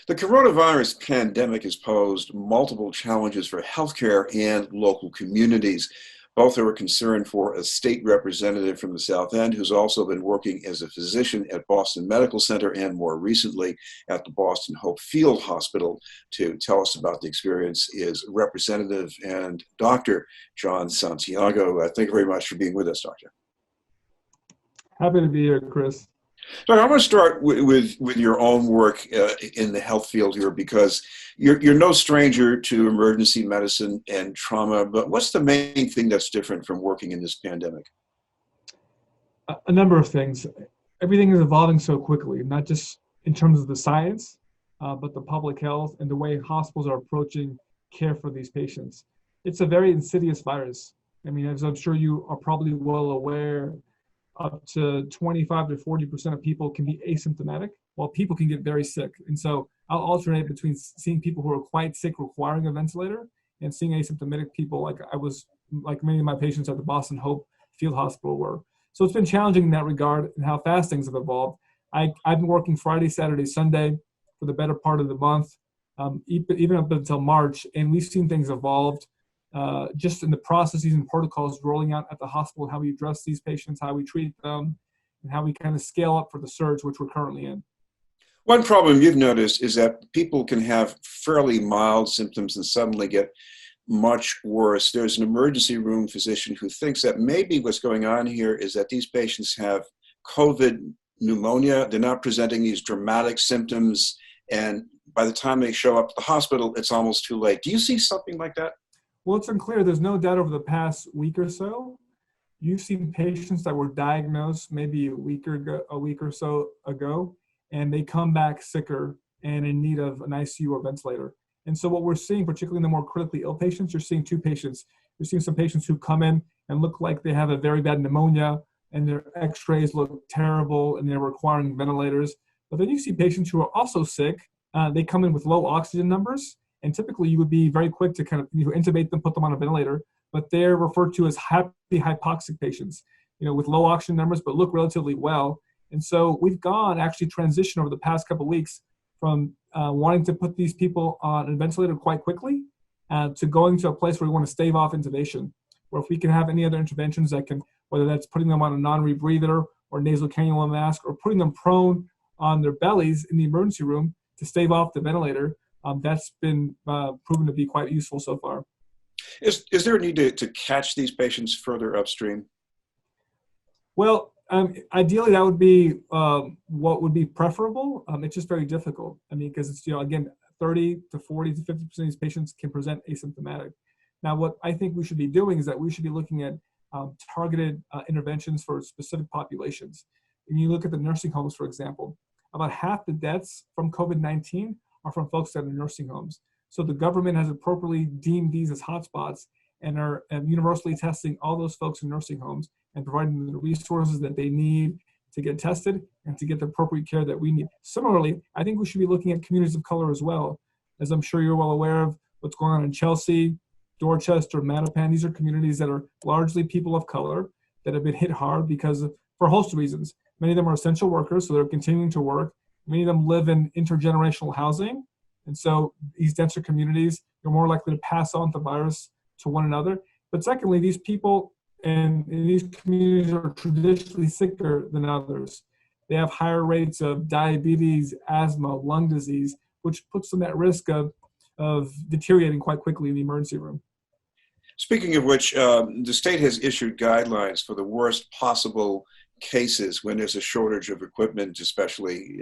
The coronavirus pandemic has posed multiple challenges for healthcare and local communities. Both are a concern for a state representative from the South End who's also been working as a physician at Boston Medical Center and more recently at the Boston Hope Field Hospital. To tell us about the experience is Representative and Dr. Jon Santiago. Thank you very much for being with us, Doctor. Happy to be here, Chris. So I'm going to start with your own work in the health field here, because you're no stranger to emergency medicine and trauma, but what's the main thing that's different from working in this pandemic? A number of things. Everything is evolving so quickly, not just in terms of the science, but the public health and the way hospitals are approaching care for these patients. It's a very insidious virus. I mean, as I'm sure you are probably well aware, up to 25 to 40% of people can be asymptomatic, while people can get very sick. And so I'll alternate between seeing people who are quite sick requiring a ventilator and seeing asymptomatic people like many of my patients at the Boston Hope Field Hospital were. So it's been challenging in that regard and how fast things have evolved. I've been working Friday, Saturday, Sunday for the better part of the month, even up until March, and we've seen things evolved just in the processes and protocols rolling out at the hospital, how we address these patients, how we treat them, and how we kind of scale up for the surge, which we're currently in. One problem you've noticed is that people can have fairly mild symptoms and suddenly get much worse. There's an emergency room physician who thinks that maybe what's going on here is that these patients have COVID pneumonia. They're not presenting these dramatic symptoms, and by the time they show up at the hospital, it's almost too late. Do you see something like that? Well, it's unclear. There's no doubt over the past week or so, you've seen patients that were diagnosed maybe a week or so ago, and they come back sicker and in need of an ICU or ventilator. And so what we're seeing, particularly in the more critically ill patients, you're seeing two patients. You're seeing some patients who come in and look like they have a very bad pneumonia, and their x-rays look terrible, and they're requiring ventilators. But then you see patients who are also sick. They come in with low oxygen numbers, and typically you would be very quick to kind of intubate them, put them on a ventilator, but they're referred to as happy hypoxic patients, with low oxygen numbers, but look relatively well. And so we've actually transitioned over the past couple of weeks from wanting to put these people on a ventilator quite quickly to going to a place where we want to stave off intubation, where if we can have any other interventions that can, whether that's putting them on a non-rebreather or nasal cannula mask or putting them prone on their bellies in the emergency room to stave off the ventilator, that's been proven to be quite useful so far. Is there a need to catch these patients further upstream? Well, ideally that would be what would be preferable. It's just very difficult. I mean, because it's, again, 30 to 40 to 50% of these patients can present asymptomatic. Now, what I think we should be doing is that we should be looking at targeted interventions for specific populations. When you look at the nursing homes, for example, about half the deaths from COVID-19 are from folks that are in nursing homes. So the government has appropriately deemed these as hotspots and are universally testing all those folks in nursing homes and providing them the resources that they need to get tested and to get the appropriate care that we need. Similarly, I think we should be looking at communities of color as well. As I'm sure you're well aware of what's going on in Chelsea, Dorchester, Mattapan. These are communities that are largely people of color that have been hit hard for a host of reasons. Many of them are essential workers, so they're continuing to work. Many of them live in intergenerational housing. And so these denser communities, you're more likely to pass on the virus to one another. But secondly, these people in these communities are traditionally sicker than others. They have higher rates of diabetes, asthma, lung disease, which puts them at risk of deteriorating quite quickly in the emergency room. Speaking of which, the state has issued guidelines for the worst possible cases when there's a shortage of equipment, especially.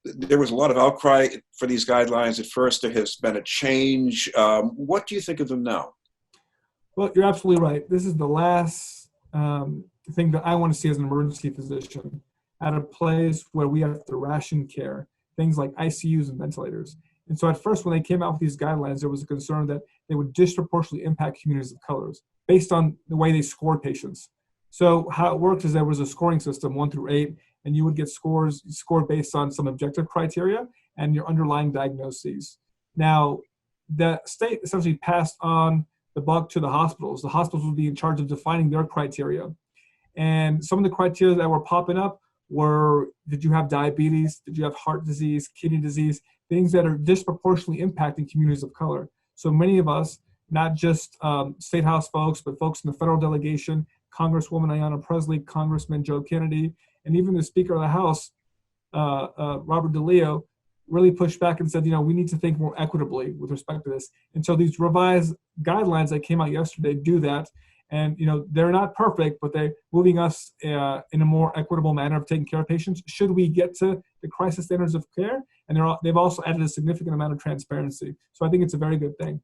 There was a lot of outcry for these guidelines at first. There has been a change. What do you think of them now? Well, you're absolutely right. This is the last thing that I want to see as an emergency physician at a place where we have to ration care, things like ICUs and ventilators. And so at first, when they came out with these guidelines, there was a concern that they would disproportionately impact communities of colors based on the way they scored patients. So how it works is there was a scoring system, 1 through 8, and you would get scores scored based on some objective criteria and your underlying diagnoses. Now, the state essentially passed on the buck to the hospitals. The hospitals would be in charge of defining their criteria. And some of the criteria that were popping up were, did you have diabetes? Did you have heart disease, kidney disease? things that are disproportionately impacting communities of color. So many of us, not just State House folks, but folks in the federal delegation, Congresswoman Ayanna Pressley, Congressman Joe Kennedy, and even the Speaker of the House, Robert DeLeo, really pushed back and said, we need to think more equitably with respect to this. And so these revised guidelines that came out yesterday do that. And, they're not perfect, but they're moving us in a more equitable manner of taking care of patients should we get to the crisis standards of care. And they've also added a significant amount of transparency. So I think it's a very good thing.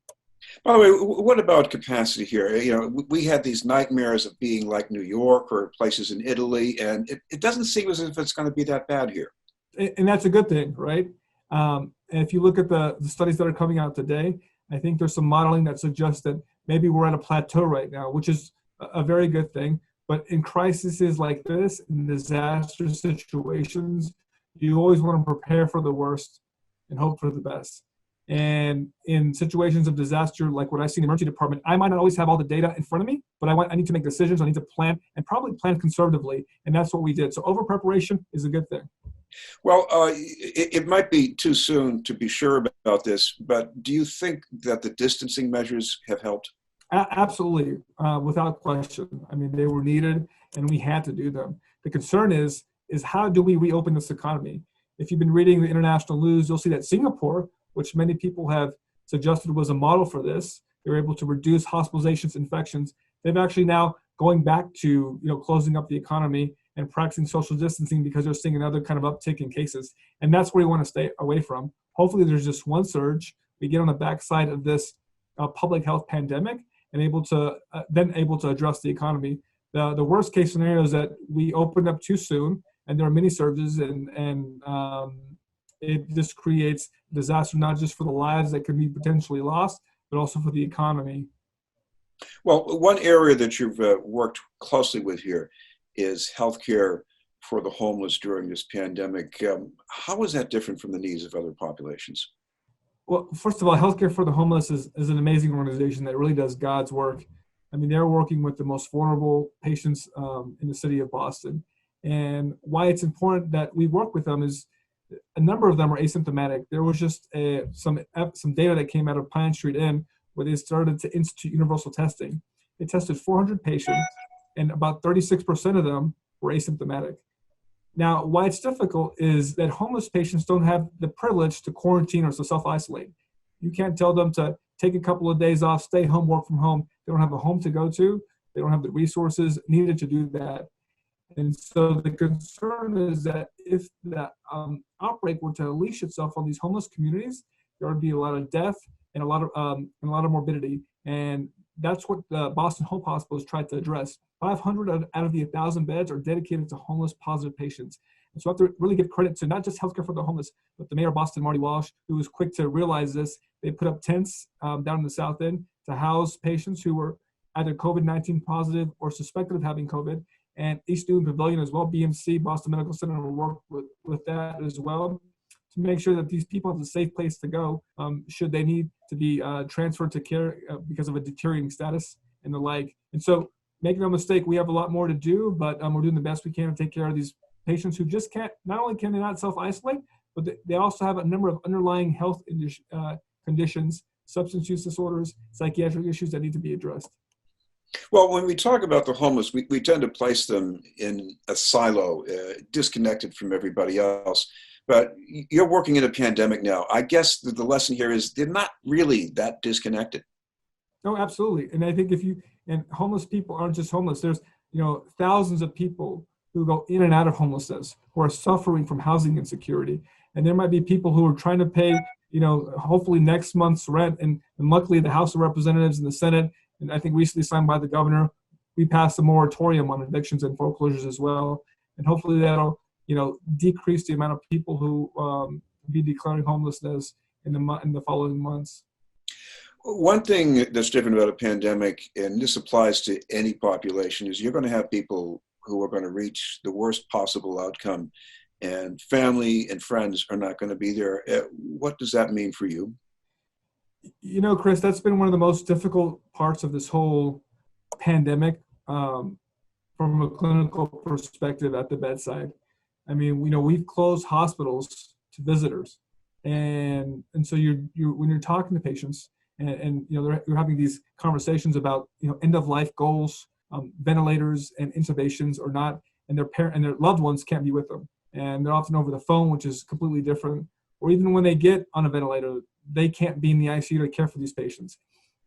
By the way, what about capacity here? We had these nightmares of being like New York or places in Italy, and it doesn't seem as if it's going to be that bad here. And that's a good thing, right? And if you look at the studies that are coming out today, I think there's some modeling that suggests that maybe we're at a plateau right now, which is a very good thing. But in crises like this, in disaster situations, you always want to prepare for the worst and hope for the best. And in situations of disaster, like what I see in the emergency department, I might not always have all the data in front of me, but I need to make decisions. I need to plan, and probably plan conservatively. And that's what we did. So over preparation is a good thing. Well, it might be too soon to be sure about this, but do you think that the distancing measures have helped? Absolutely, without question. I mean, they were needed, and we had to do them. The concern is how do we reopen this economy? If you've been reading the international news, you'll see that Singapore, which many people have suggested was a model for this, they were able to reduce hospitalizations, infections. They've actually now going back to closing up the economy and practicing social distancing because they're seeing another kind of uptick in cases. And that's where we want to stay away from. Hopefully there's just one surge. We get on the backside of this public health pandemic and able to address the economy. The worst case scenario is that we open up too soon and there are many surges and it just creates disaster, not just for the lives that could be potentially lost, but also for the economy. Well, one area that you've worked closely with here is healthcare for the homeless during this pandemic. How is that different from the needs of other populations? Well, first of all, Healthcare for the Homeless is an amazing organization that really does God's work. I mean, they're working with the most vulnerable patients in the city of Boston. And why it's important that we work with them is a number of them are asymptomatic. There was just some data that came out of Pine Street Inn where they started to institute universal testing. They tested 400 patients, and about 36% of them were asymptomatic. Now, why it's difficult is that homeless patients don't have the privilege to quarantine or to self-isolate. You can't tell them to take a couple of days off, stay home, work from home. They don't have a home to go to. They don't have the resources needed to do that. And so the concern is that if the outbreak were to unleash itself on these homeless communities, there would be a lot of death and a lot of morbidity. And that's what the Boston Hope Hospital has tried to address. 500 out of the 1,000 beds are dedicated to homeless positive patients. And so I have to really give credit to not just Healthcare for the Homeless, but the mayor of Boston, Marty Walsh, who was quick to realize this. They put up tents down in the South End to house patients who were either COVID-19 positive or suspected of having COVID. And East Newton Pavilion as well, BMC, Boston Medical Center, will work with that as well to make sure that these people have a safe place to go should they need to be transferred to care because of a deteriorating status and the like. And so make no mistake, we have a lot more to do, but we're doing the best we can to take care of these patients who just can't, not only can they not self-isolate, but they also have a number of underlying health conditions, substance use disorders, psychiatric issues that need to be addressed. Well, when we talk about the homeless, we tend to place them in a silo, disconnected from everybody else. But you're working in a pandemic now. I guess the lesson here is they're not really that disconnected. No, absolutely. And I think and homeless people aren't just homeless. There's, thousands of people who go in and out of homelessness who are suffering from housing insecurity. And there might be people who are trying to pay, hopefully next month's rent. And luckily the House of Representatives and the Senate, and I think recently signed by the governor, we passed a moratorium on evictions and foreclosures as well. And hopefully that'll, decrease the amount of people who be declaring homelessness in the following months. One thing that's different about a pandemic, and this applies to any population, is you're going to have people who are going to reach the worst possible outcome, and family and friends are not going to be there. What does that mean for you? Chris, that's been one of the most difficult parts of this whole pandemic from a clinical perspective at the bedside. I mean, we've closed hospitals to visitors. And so you're when you're talking to patients, and you're having these conversations about end of life goals, ventilators and intubations or not, and their parent and their loved ones can't be with them, and they're often over the phone, which is completely different. Or even when they get on a ventilator, they can't be in the ICU to care for these patients.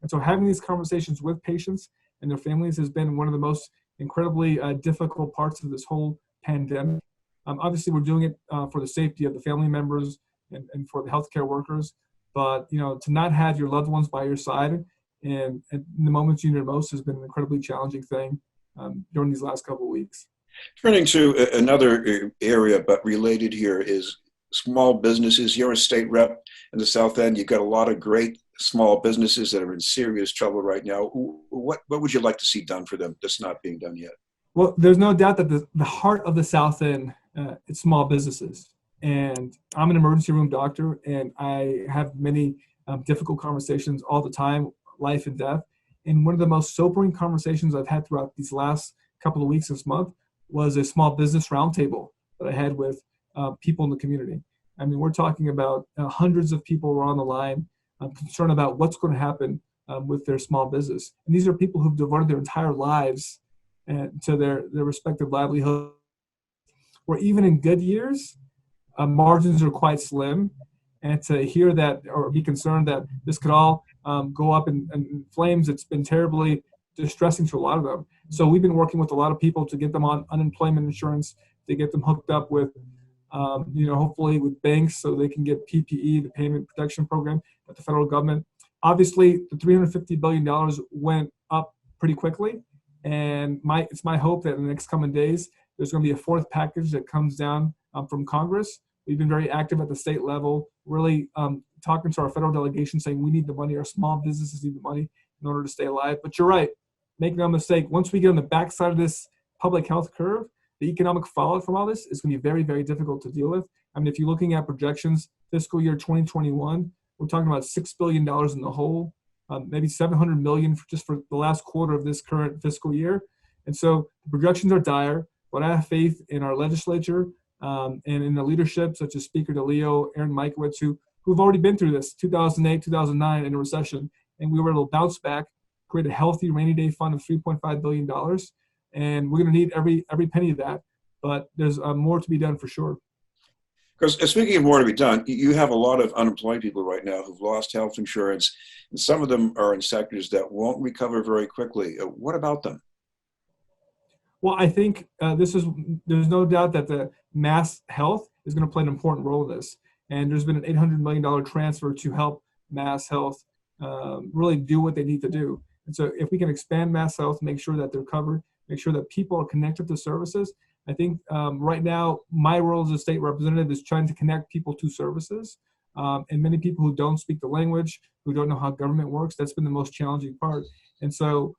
And so having these conversations with patients and their families has been one of the most incredibly difficult parts of this whole pandemic. Obviously, we're doing it for the safety of the family members and for the healthcare workers. But to not have your loved ones by your side and in the moments you need it most has been an incredibly challenging thing during these last couple of weeks. Turning to another area, but related here, is small businesses. You're a state rep in the South End. You've got a lot of great small businesses that are in serious trouble right now. What would you like to see done for them that's not being done yet? Well, there's no doubt that the heart of the South End is small businesses. And I'm an emergency room doctor, and I have many difficult conversations all the time, life and death. And one of the most sobering conversations I've had throughout these last couple of weeks this month was a small business roundtable that I had with people in the community. I mean, we're talking about hundreds of people were on the line concerned about what's going to happen with their small business. And these are people who've devoted their entire lives to their respective livelihood, where even in good years, margins are quite slim. And to hear that or be concerned that this could all go up in flames, it's been terribly distressing to a lot of them. So we've been working with a lot of people to get them on unemployment insurance, to get them hooked up with, hopefully with banks so they can get PPE, the Payment Protection Program at the federal government. Obviously, the $350 billion went up pretty quickly. And it's my hope that in the next coming days, there's going to be a fourth package that comes down from Congress. We've been very active at the state level, really talking to our federal delegation, saying we need the money, our small businesses need the money in order to stay alive. But you're right, make no mistake, once we get on the backside of this public health curve, the economic fallout from all this is going to be very, very difficult to deal with. I mean, if you're looking at projections, fiscal year 2021, we're talking about $6 billion in the hole, maybe $700 million just for the last quarter of this current fiscal year. And so the projections are dire, but I have faith in our legislature and in the leadership such as Speaker DeLeo, Aaron Mikowitz, who've already been through this, 2008, 2009 in a recession, and we were able to bounce back, create a healthy rainy day fund of $3.5 billion. And we're going to need every penny of that, but there's more to be done for sure. Because speaking of more to be done, you have a lot of unemployed people right now who've lost health insurance, and some of them are in sectors that won't recover very quickly. What about them? Well, I think there's no doubt that the Mass Health is going to play an important role in this. And there's been an $800 million transfer to help Mass Health really do what they need to do. And so if we can expand Mass Health, make sure that they're covered, make sure that people are connected to services. I think right now, my role as a state representative is trying to connect people to services. And many people who don't speak the language, who don't know how government works, that's been the most challenging part. And so,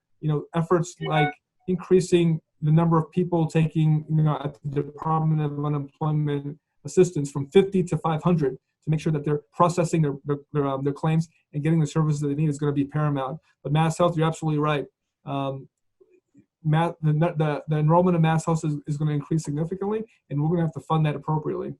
efforts like increasing the number of people taking, at the Department of Unemployment Assistance from 50 to 500 to make sure that they're processing their claims and getting the services that they need is going to be paramount. But Mass Health, you're absolutely right. The enrollment of Mass Health is going to increase significantly, and we're going to have to fund that appropriately.